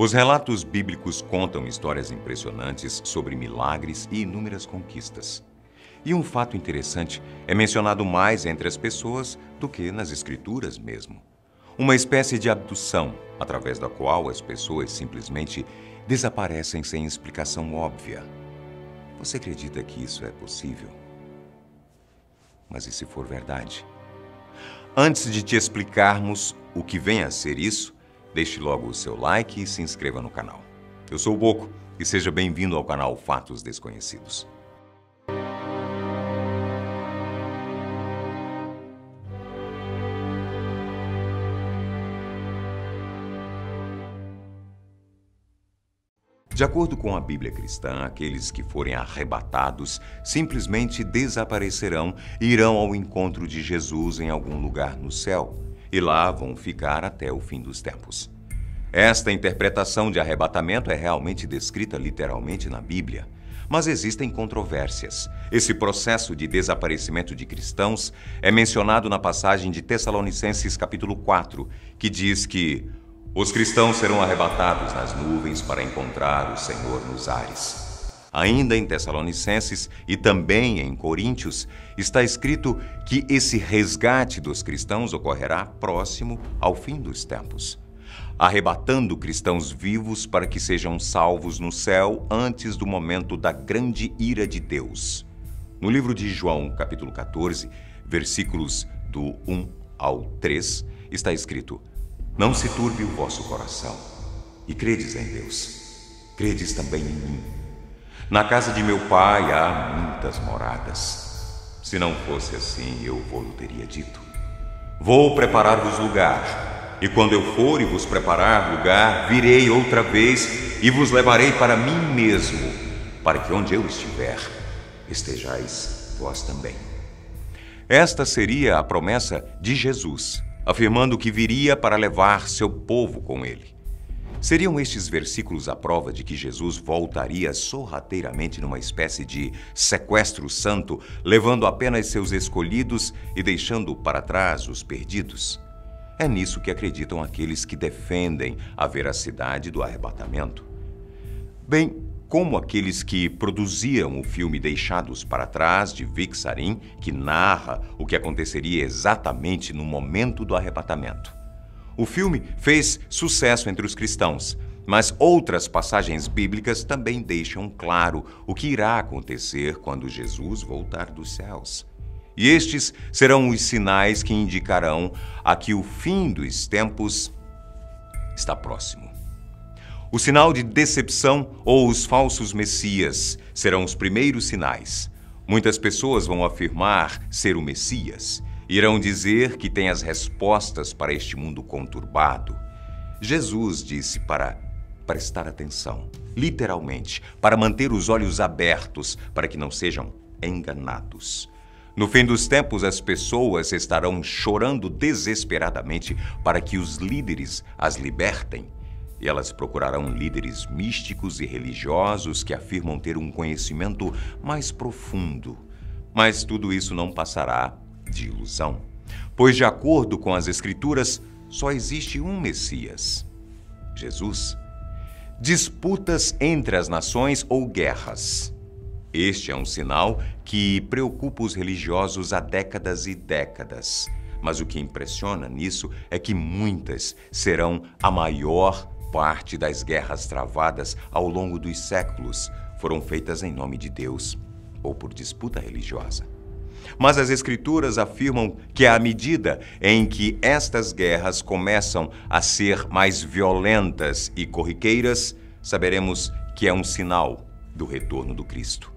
Os relatos bíblicos contam histórias impressionantes sobre milagres e inúmeras conquistas. E um fato interessante é mencionado mais entre as pessoas do que nas escrituras mesmo. Uma espécie de abdução, através da qual as pessoas simplesmente desaparecem sem explicação óbvia. Você acredita que isso é possível? Mas e se for verdade? Antes de te explicarmos o que vem a ser isso, deixe logo o seu like e se inscreva no canal. Eu sou o Boco e seja bem-vindo ao canal Fatos Desconhecidos. De acordo com a Bíblia cristã, aqueles que forem arrebatados simplesmente desaparecerão e irão ao encontro de Jesus em algum lugar no céu, e lá vão ficar até o fim dos tempos. Esta interpretação de arrebatamento é realmente descrita literalmente na Bíblia, mas existem controvérsias. Esse processo de desaparecimento de cristãos é mencionado na passagem de Tessalonicenses capítulo 4, que diz que os cristãos serão arrebatados nas nuvens para encontrar o Senhor nos ares. Ainda em Tessalonicenses e também em Coríntios, está escrito que esse resgate dos cristãos ocorrerá próximo ao fim dos tempos, arrebatando cristãos vivos para que sejam salvos no céu antes do momento da grande ira de Deus. No livro de João, capítulo 14, versículos do 1 ao 3, está escrito: Não se turbe o vosso coração, e credes em Deus, credes também em mim. Na casa de meu pai há muitas moradas. Se não fosse assim, eu vou-lhe teria dito. Vou preparar-vos lugar, e quando eu for e vos preparar lugar, virei outra vez e vos levarei para mim mesmo, para que onde eu estiver, estejais vós também. Esta seria a promessa de Jesus, afirmando que viria para levar seu povo com ele. Seriam estes versículos a prova de que Jesus voltaria sorrateiramente numa espécie de sequestro santo, levando apenas seus escolhidos e deixando para trás os perdidos? É nisso que acreditam aqueles que defendem a veracidade do arrebatamento. Bem, como aqueles que produziram o filme Deixados para Trás, de Vic Sarin, que narra o que aconteceria exatamente no momento do arrebatamento. O filme fez sucesso entre os cristãos, mas outras passagens bíblicas também deixam claro o que irá acontecer quando Jesus voltar dos céus. E estes serão os sinais que indicarão a que o fim dos tempos está próximo. O sinal de decepção ou os falsos messias serão os primeiros sinais. Muitas pessoas vão afirmar ser o Messias. Irão dizer que tem as respostas para este mundo conturbado. Jesus disse para prestar atenção, literalmente, para manter os olhos abertos, para que não sejam enganados. No fim dos tempos, as pessoas estarão chorando desesperadamente para que os líderes as libertem. E elas procurarão líderes místicos e religiosos que afirmam ter um conhecimento mais profundo. Mas tudo isso não passará de ilusão, pois, de acordo com as Escrituras, só existe um Messias, Jesus. Disputas entre as nações ou guerras. Este é um sinal que preocupa os religiosos há décadas e décadas. Mas o que impressiona nisso é que muitas serão a maior parte das guerras travadas ao longo dos séculos foram feitas em nome de Deus ou por disputa religiosa. Mas as Escrituras afirmam que à medida em que estas guerras começam a ser mais violentas e corriqueiras, saberemos que é um sinal do retorno do Cristo.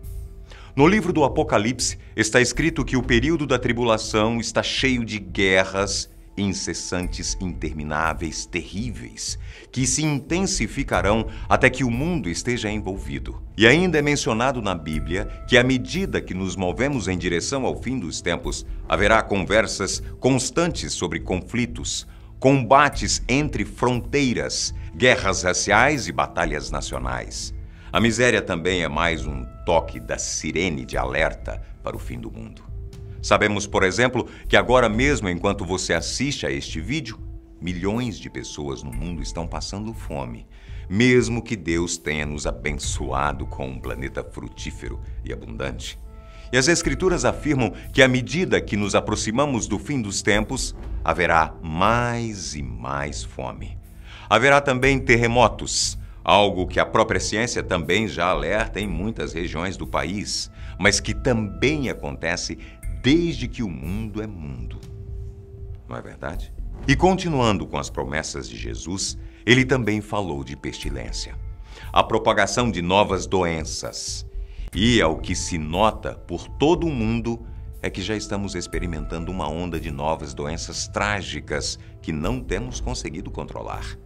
No livro do Apocalipse está escrito que o período da tribulação está cheio de guerras incessantes, intermináveis, terríveis, que se intensificarão até que o mundo esteja envolvido. E ainda é mencionado na Bíblia que, à medida que nos movemos em direção ao fim dos tempos, haverá conversas constantes sobre conflitos, combates entre fronteiras, guerras raciais e batalhas nacionais. A miséria também é mais um toque da sirene de alerta para o fim do mundo. Sabemos, por exemplo, que agora mesmo, enquanto você assiste a este vídeo, milhões de pessoas no mundo estão passando fome. mesmo que Deus tenha nos abençoado com um planeta frutífero e abundante. E as Escrituras afirmam que à medida que nos aproximamos do fim dos tempos, haverá mais e mais fome. Haverá também terremotos, algo que a própria ciência também já alerta em muitas regiões do país, mas que também acontece desde que o mundo é mundo. Não é verdade? E continuando com as promessas de Jesus, ele também falou de pestilência, a propagação de novas doenças. E ao que se nota por todo o mundo é que já estamos experimentando uma onda de novas doenças trágicas que não temos conseguido controlar.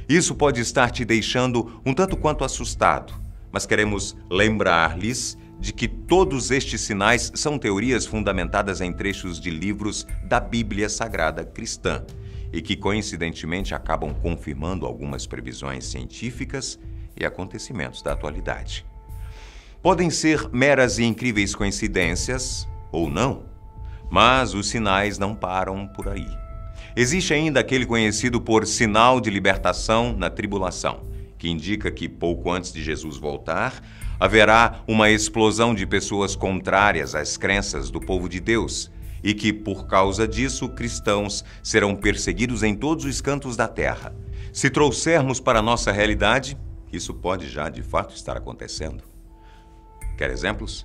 Isso pode estar te deixando um tanto quanto assustado, mas queremos lembrar-lhes de que todos estes sinais são teorias fundamentadas em trechos de livros da Bíblia Sagrada Cristã e que, coincidentemente, acabam confirmando algumas previsões científicas e acontecimentos da atualidade. Podem ser meras e incríveis coincidências ou não, mas os sinais não param por aí. Existe ainda aquele conhecido por sinal de libertação na tribulação, que indica que pouco antes de Jesus voltar, haverá uma explosão de pessoas contrárias às crenças do povo de Deus e que, por causa disso, cristãos serão perseguidos em todos os cantos da terra. Se trouxermos para a nossa realidade, isso pode já de fato estar acontecendo. Quer exemplos?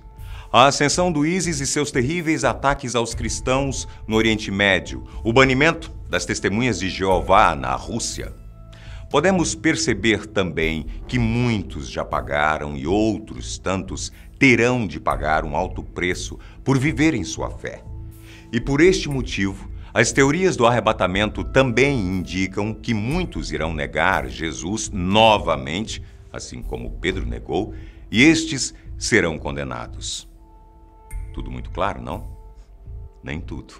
A ascensão do ISIS e seus terríveis ataques aos cristãos no Oriente Médio, o banimento das testemunhas de Jeová na Rússia. Podemos perceber também que muitos já pagaram e outros tantos terão de pagar um alto preço por viverem sua fé. E por este motivo, as teorias do arrebatamento também indicam que muitos irão negar Jesus novamente, assim como Pedro negou, e estes serão condenados. Tudo muito claro, não? Nem tudo.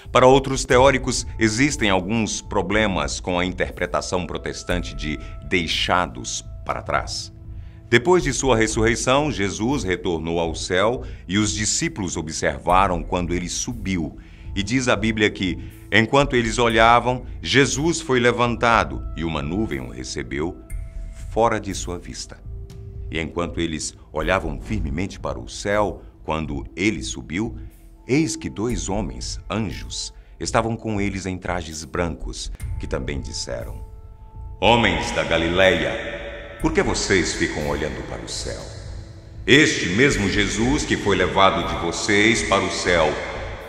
Para outros teóricos, existem alguns problemas com a interpretação protestante de deixados para trás. Depois de sua ressurreição, Jesus retornou ao céu e os discípulos observaram quando ele subiu. E diz a Bíblia que, enquanto eles olhavam, Jesus foi levantado e uma nuvem o recebeu fora de sua vista. E enquanto eles olhavam firmemente para o céu, quando ele subiu, eis que 2 homens, anjos, estavam com eles em trajes brancos, que também disseram: Homens da Galileia, por que vocês ficam olhando para o céu? Este mesmo Jesus que foi levado de vocês para o céu,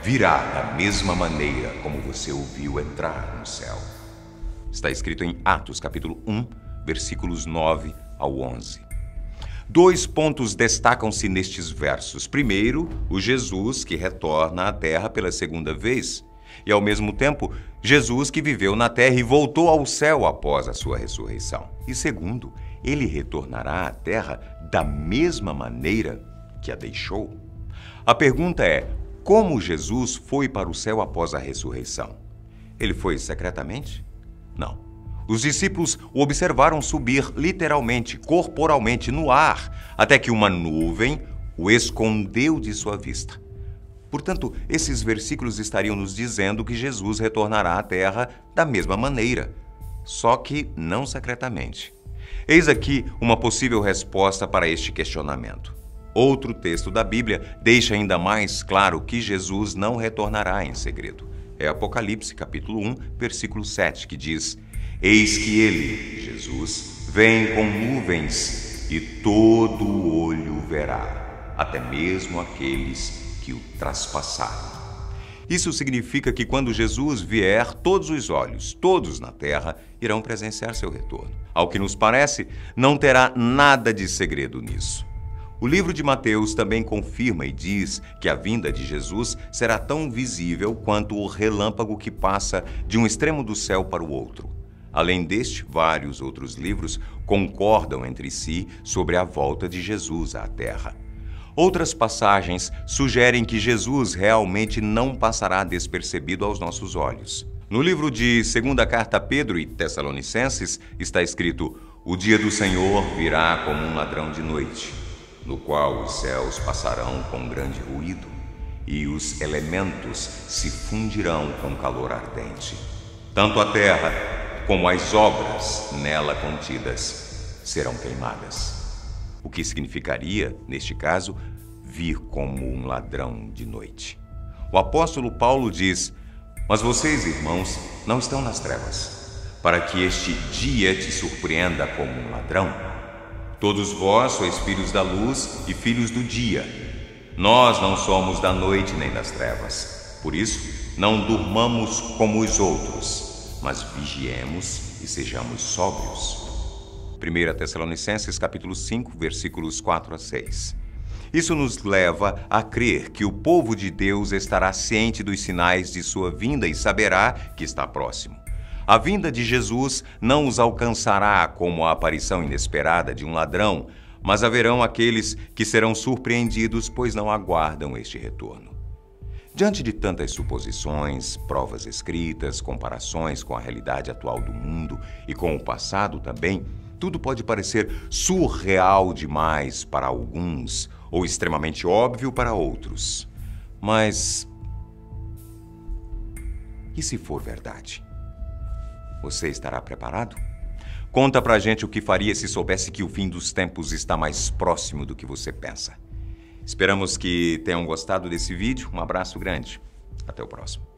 virá da mesma maneira como você o viu entrar no céu. Está escrito em Atos capítulo 1, versículos 9 ao 11. 2 pontos destacam-se nestes versos. Primeiro, o Jesus que retorna à terra pela segunda vez. E, ao mesmo tempo, Jesus que viveu na terra e voltou ao céu após a sua ressurreição. E segundo, ele retornará à terra da mesma maneira que a deixou. A pergunta é: como Jesus foi para o céu após a ressurreição? Ele foi secretamente? Não. Os discípulos o observaram subir literalmente, corporalmente, no ar, até que uma nuvem o escondeu de sua vista. Portanto, esses versículos estariam nos dizendo que Jesus retornará à terra da mesma maneira, só que não secretamente. Eis aqui uma possível resposta para este questionamento. Outro texto da Bíblia deixa ainda mais claro que Jesus não retornará em segredo. É Apocalipse, capítulo 1, versículo 7, que diz: Eis que ele, Jesus, vem com nuvens e todo o olho verá, até mesmo aqueles que o traspassaram. Isso significa que quando Jesus vier, todos os olhos, todos na terra, irão presenciar seu retorno. Ao que nos parece, não terá nada de segredo nisso. O livro de Mateus também confirma e diz que a vinda de Jesus será tão visível quanto o relâmpago que passa de um extremo do céu para o outro. Além deste, vários outros livros concordam entre si sobre a volta de Jesus à Terra. Outras passagens sugerem que Jesus realmente não passará despercebido aos nossos olhos. No livro de 2ª Carta a Pedro e Tessalonicenses está escrito: O dia do Senhor virá como um ladrão de noite, no qual os céus passarão com grande ruído e os elementos se fundirão com calor ardente. Tanto a terra como as obras nela contidas serão queimadas. O que significaria, neste caso, vir como um ladrão de noite. O apóstolo Paulo diz: mas vocês, irmãos, não estão nas trevas, para que este dia te surpreenda como um ladrão. Todos vós sois filhos da luz e filhos do dia. Nós não somos da noite nem das trevas. Por isso, não durmamos como os outros, mas vigiemos e sejamos sóbrios. 1 Tessalonicenses capítulo 5, versículos 4 a 6. Isso nos leva a crer que o povo de Deus estará ciente dos sinais de sua vinda e saberá que está próximo. A vinda de Jesus não os alcançará como a aparição inesperada de um ladrão, mas haverão aqueles que serão surpreendidos, pois não aguardam este retorno. Diante de tantas suposições, provas escritas, comparações com a realidade atual do mundo e com o passado também, tudo pode parecer surreal demais para alguns ou extremamente óbvio para outros. Mas e se for verdade? Você estará preparado? Conta pra gente o que faria se soubesse que o fim dos tempos está mais próximo do que você pensa. Esperamos que tenham gostado desse vídeo. Um abraço grande. Até o próximo.